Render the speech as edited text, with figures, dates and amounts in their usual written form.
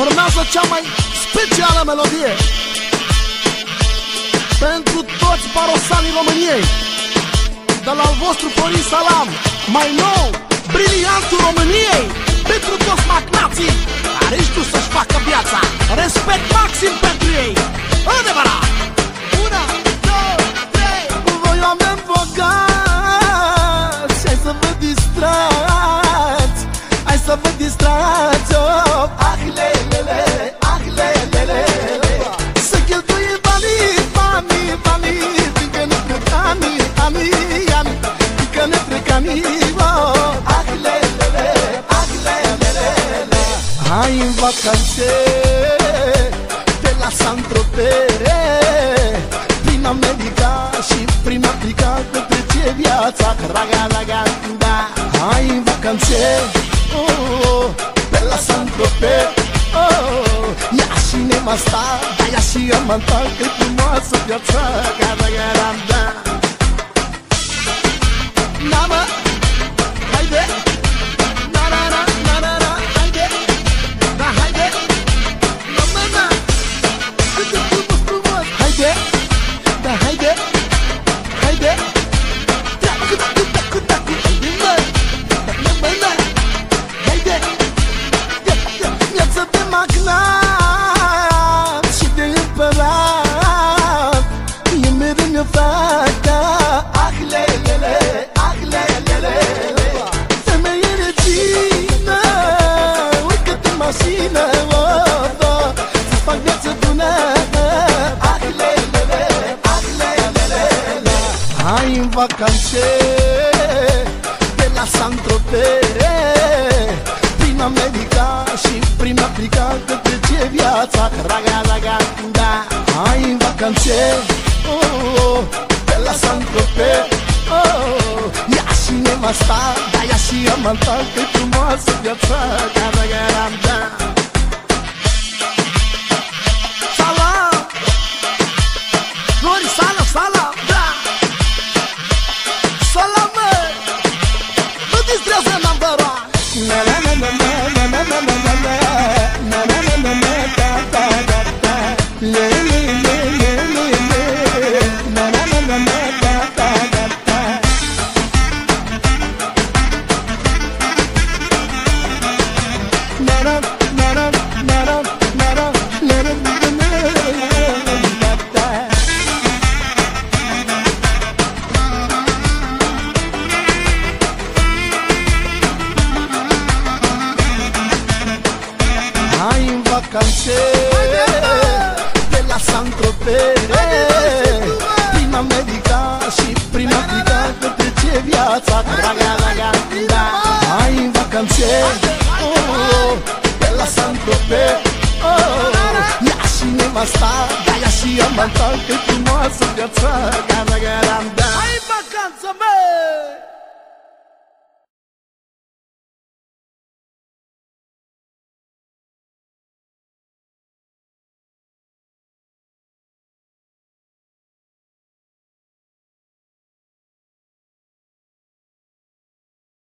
Urmează cea mai specială melodie pentru toți parosanii României, de la al vostru Florin Salam, mai nou, briliantul României. Pentru toți magnații care știu să-și facă viața, respect maxim pentru ei. Adevărat! 1, 2, 3. Voi oameni bogați, hai să vă distrați, hai să vă distrați, oh. Ah, lelele, ah, lelele, să cheltuie banii, banii, banii, fiindcă ne trec anii, anii, anii, fiindcă ne trec anii, oh. Ah, lelele, ah, lelele, hai în vacanțe pe la Saint-Tropez, prin America și prin Africa te trece viața, raga, raga, da. Hai în vacanțe, oh, pe la Saint-Tropez, oh, ia și nevasta, da, ia și amanta, că-i frumoasă viața, raga, raga, da. Na, mă, haide, na, na, na, na, na, na, haide, da, haide, na, na, na, câte frumos, frumos, haide, da, haide, haide, tacu, tacu, tacu, tacu, haide, mă, na, mă, na, haide, viață de magnat și de împărat, e mereu mi-o fata, ah, lelele, ah, lelele, femeie regină, urcă-te în mașină, oh, oh, să-ți fac viață bună, ah, lelele, ah, lelele. Hai în vacanțe pe la Saint-Tropez, prin America și prin Africa te trece viața, raga, raga, da. Hai în vacanțe, oh, pe la Saint-Tropez, oh, ia și nevasta, da, ia și amanta, că-i frumoasă viața, raga, raga, da. Salam, Flori, salam, salam, da. Salam, mă, nu distrează number one. Na, na, na, na, na, na, na, na, na, na, na, na, na, na, na, da, da, da, da. Le, le, le, le, le, le, na, na, na, na, na, da, da, da, da. Na, na, na, na, na, na, na, na, na, na, na, da, da. Hai în vacanțe pe la Saint-Tropez, prin America și prin Africa te trece viața, raga, raga, da. Hai în vacanțe, oh, pe la Saint-Tropez, oh, ia și nevasta, da, ia și amanta, că-i frumoasă viața, raga, raga, da. Hai în vacanță, mă!